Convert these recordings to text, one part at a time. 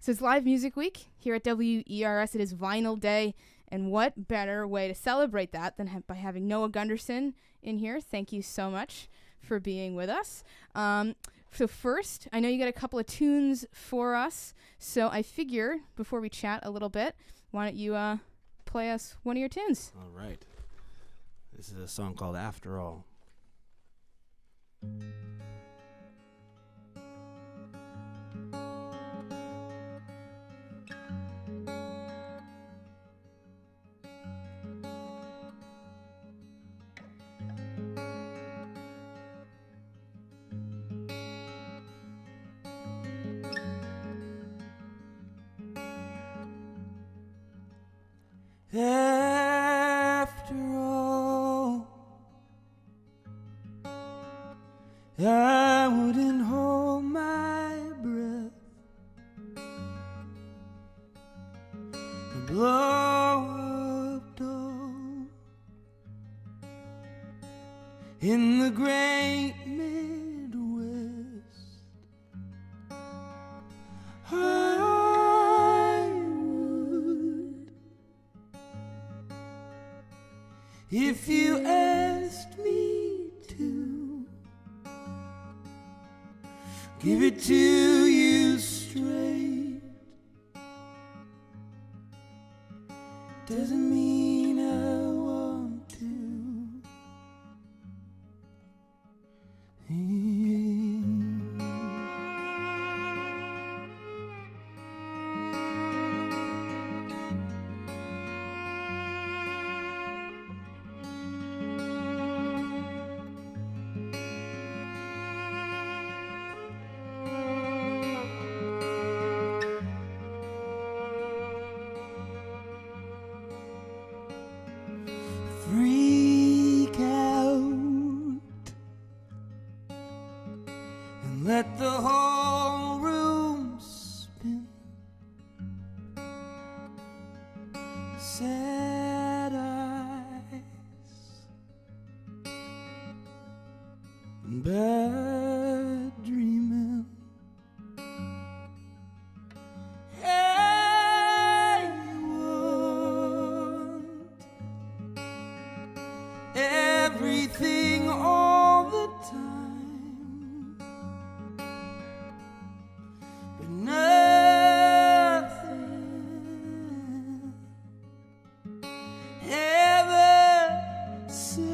So it's Live Music Week here at WERS. It is Vinyl Day, and what better way to celebrate that than by having Noah Gundersen in here. Thank you so much for being with us. So first, I know you got a couple of tunes for us, so I figure before we chat a little bit, why don't you play us one of your tunes? All right. This is a song called After All. After all, I wouldn't hold my breath and blow up down in the great Midwest. I would if you asked me to give it to you straight. Doesn't mean I want to. Freak out and let the whole room spin. Sad eyes and bad dreaming. I want everything all the time, but nothing ever satisfies.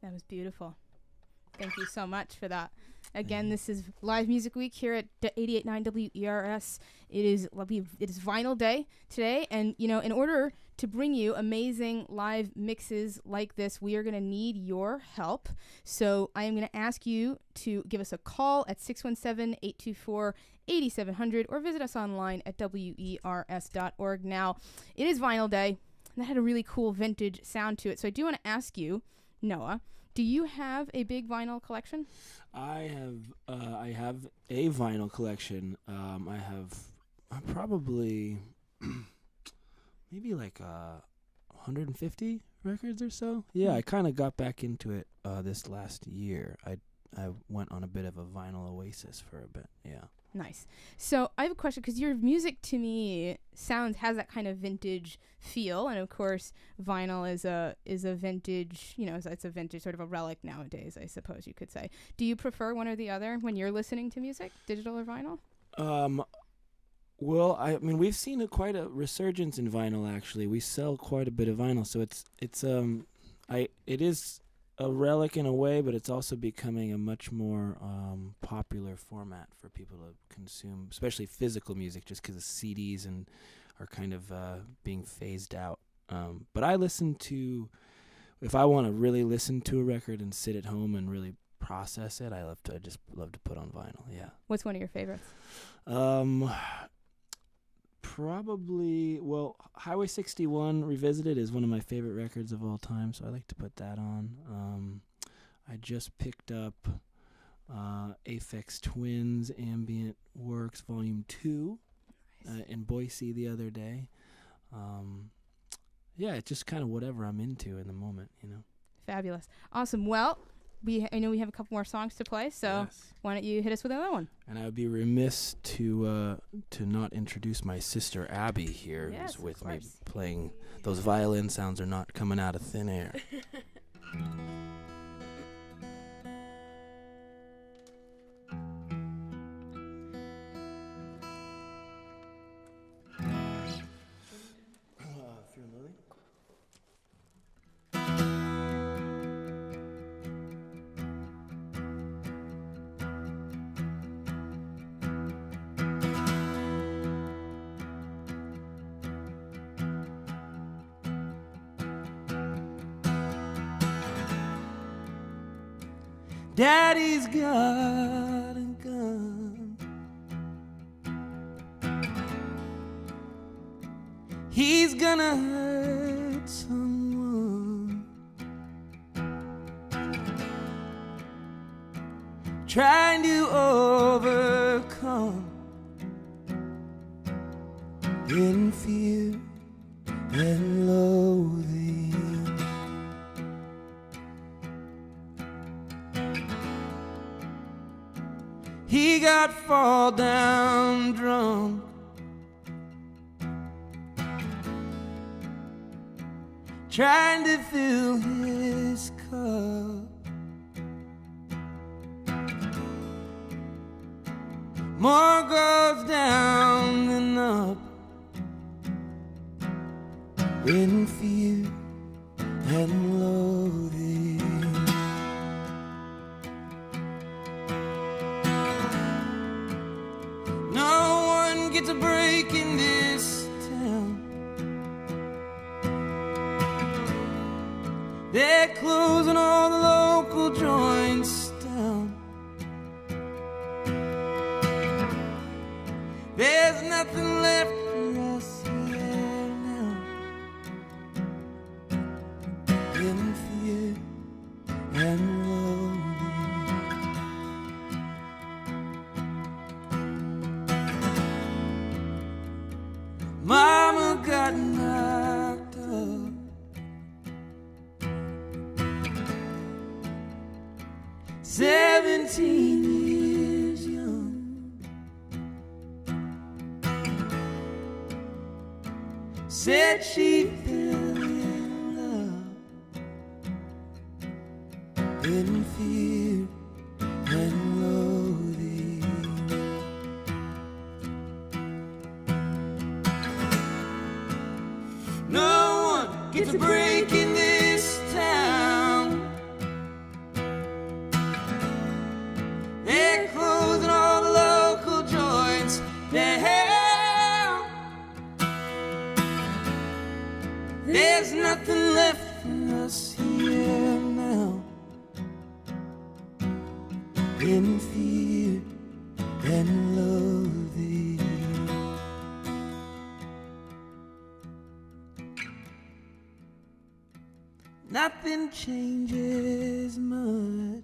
That was beautiful. Thank you so much for that. Again, this is Live Music Week here at 88.9 WERS. It is Vinyl Day today, and in order to bring you amazing live mixes like this, we are going to need your help. So I am going to ask you to give us a call at 617-824-8700 or visit us online at wers.org. Now, it is Vinyl Day, and that had a really cool vintage sound to it. So I do want to ask you, Noah, do you have a big vinyl collection? I have a vinyl collection. I have probably maybe like 150 records or so. Yeah, I kind of got back into it this last year. I went on a bit of a vinyl oasis for a bit. Yeah. Nice. So I have a question, because your music to me has that kind of vintage feel, and of course vinyl is a vintage, it's a vintage sort of a relic nowadays, I suppose you could say. Do you prefer one or the other when you're listening to music, digital or vinyl? Well, I mean, we've seen quite a resurgence in vinyl. Actually, we sell quite a bit of vinyl, so it is a relic in a way, but it's also becoming a much more popular format for people to consume, especially physical music, just because the CDs are kind of being phased out. But I listen to, if I want to really listen to a record and sit at home and really process it. I just love to put on vinyl. Yeah. What's one of your favorites? Probably, Highway 61 Revisited is one of my favorite records of all time, so I like to put that on. I just picked up Aphex Twins Ambient Works Volume 2 in Boise the other day. Yeah, it's just kind of whatever I'm into in the moment, you know. Fabulous. Awesome. Well, I know we have a couple more songs to play, so why don't you hit us with another one? And I would be remiss to not introduce my sister Abby here, who's with me playing. Those violin sounds are not coming out of thin air. Daddy's got a gun. He's gonna hurt someone. Trying to overcome in fear and loathing. He got fall down drunk, trying to fill his cup. More goes down than up in fear and loathing. Gets a break in this town. They're closing all the local joints down. There's nothing left for us here now. In fear and Mama got knocked up. "17 years young." Said she fell in love in fear and loathing. No one gets a break in this town. They're closing all the local joints down. There's nothing left for us here now. In fear and loathing. Nothing changes much.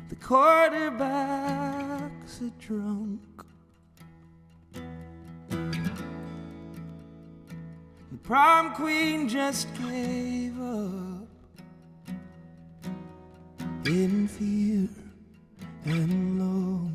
The quarterbacks are drunk. The prom queen just gave up in fear and loathing.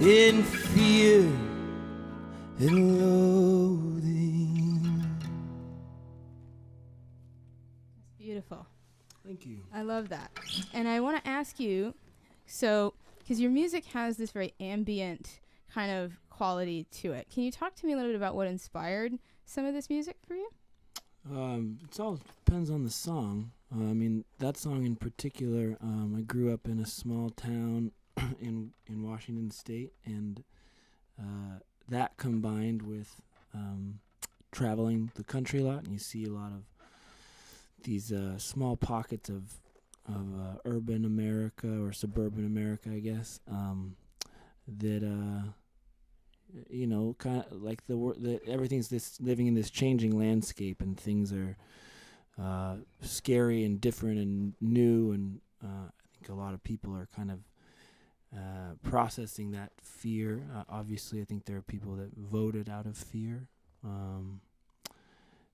in fear and loathing. That's beautiful. Thank you. I love that. And I want to ask you, so, because your music has this very ambient kind of quality to it. Can you talk to me a little bit about what inspired some of this music for you? It all depends on the song. I mean, that song in particular, I grew up in a small town in Washington State, and that combined with traveling the country a lot, and you see a lot of these small pockets of urban America or suburban America, I guess, that you know, kind of like everything's this living in this changing landscape, and things are scary and different and new, and I think a lot of people are kind of processing that fear. Obviously, I think there are people that voted out of fear.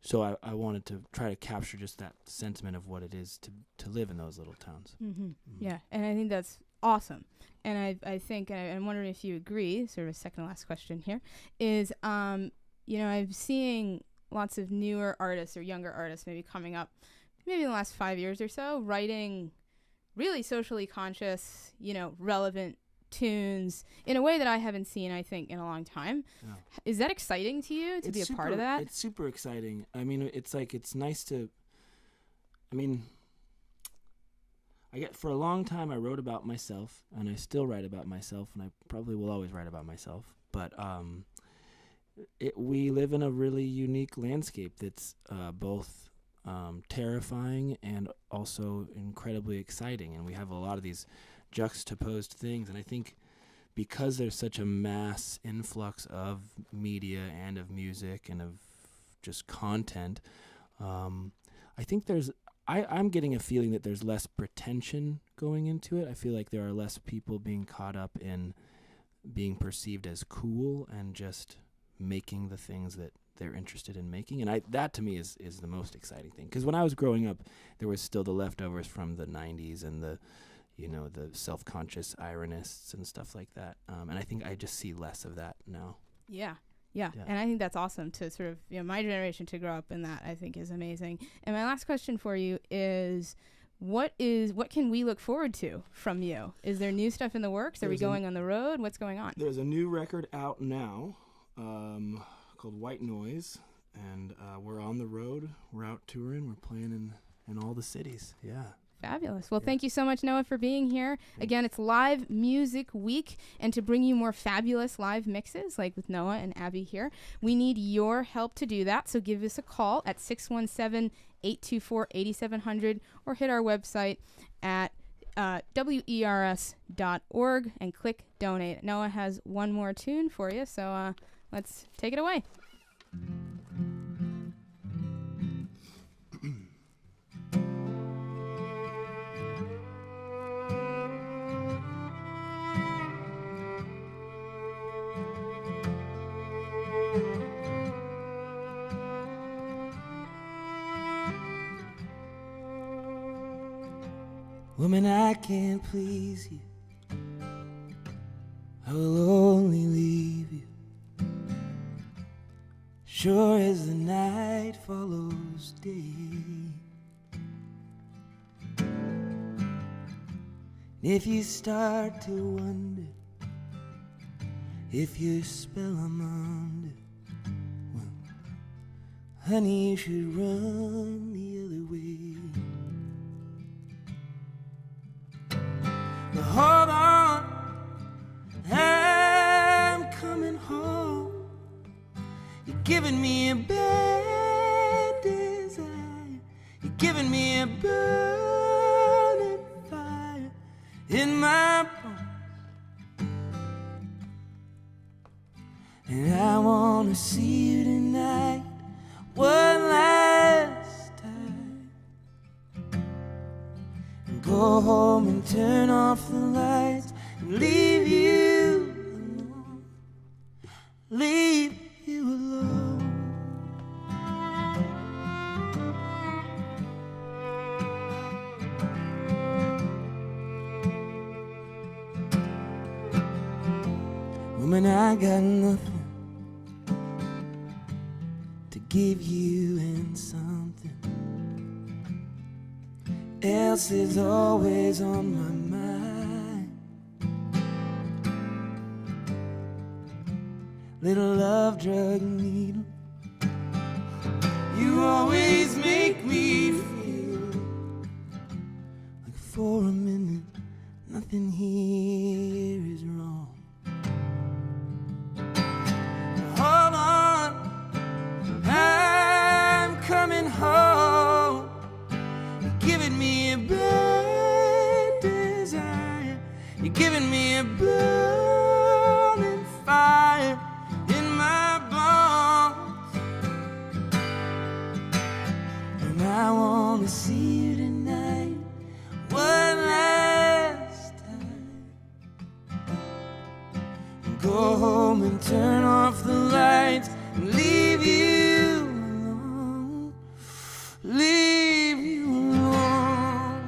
So I wanted to try to capture just that sentiment of what it is to live in those little towns. Mm-hmm. Mm-hmm. Yeah, and I think that's awesome. And I think, and I'm wondering if you agree, sort of a second to last question here, is, you know, I'm seeing lots of newer artists or younger artists maybe coming up, maybe in the last 5 years or so, writing really socially conscious, you know, relevant tunes in a way that I haven't seen, I think, in a long time. Yeah. Is that exciting to you to be a part of that? It's super exciting. I mean, it's nice to, I mean, for a long time I wrote about myself, and I still write about myself, and I probably will always write about myself. But we live in a really unique landscape that's both terrifying and also incredibly exciting, and we have a lot of these juxtaposed things. And I think because there's such a mass influx of media and of music and of just content, I think I'm getting a feeling that there's less pretension going into it. I feel like there are less people being caught up in being perceived as cool and just making the things that they're interested in making. And that to me is the most exciting thing. Because when I was growing up, there was still the leftovers from the 90s and the self-conscious ironists and stuff like that. And I think I just see less of that now. Yeah. And I think that's awesome to sort of, you know, my generation to grow up in that, I think is amazing. And my last question for you is what can we look forward to from you? Is there new stuff in the works? Are we going on the road? What's going on? There's a new record out now called White Noise, and we're on the road. We're out touring. We're playing in all the cities. Yeah. Fabulous. Well, thank you so much, Noah, for being here. Again, it's Live Music Week, and to bring you more fabulous live mixes, like with Noah and Abby here, we need your help to do that. So give us a call at 617-824-8700 or hit our website at WERS.org and click donate. Noah has one more tune for you, so let's take it away. Woman, I can't please you. I will only leave you. Sure as the night follows day. If you start to wonder if your spell I'm under, well, honey, you should run the other way. But hold on, I'm coming home. You're giving me a bad desire. You're giving me a burning fire in my bones. And I wanna see you tonight, one last time. And go home and turn off the lights and leave you alone. Leave you alone. Woman, I got nothing to give you, and something else is always on my mind. Little love drug needle, you always make me feel like for a minute nothing here is wrong. Hold on, I'm coming home. You're giving me a bad desire. You're giving me a burning fire in my bones. And I want to see you tonight, one last time. Go home and turn off the lights and leave you alone. Leave you alone.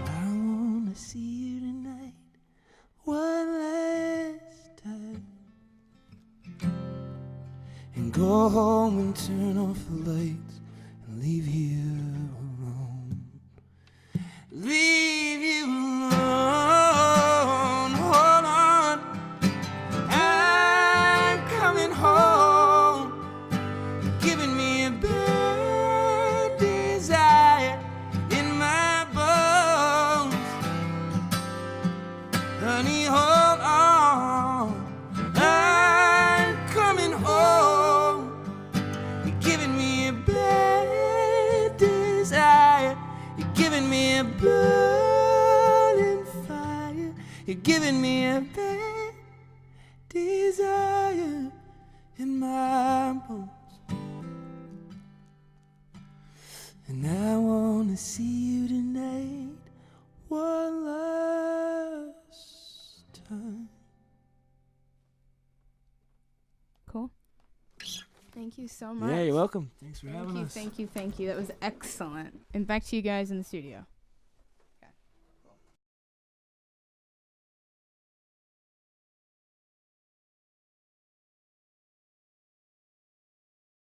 I wanna see you tonight, one last time. And go home and turn off the lights and leave you alone. Leave you alone. Hold on, I'm coming home. You're giving me a bad desire in my bones. Honey, hold on, I'm coming home. You're giving me a bad desire. You're giving me a burning fire. You're giving me a bad desire in my bones. And I wanna see you tonight, one last time. Cool. Thank you so much. Yeah, you're welcome. Thanks for having us. Thank you. That was excellent. And back to you guys in the studio.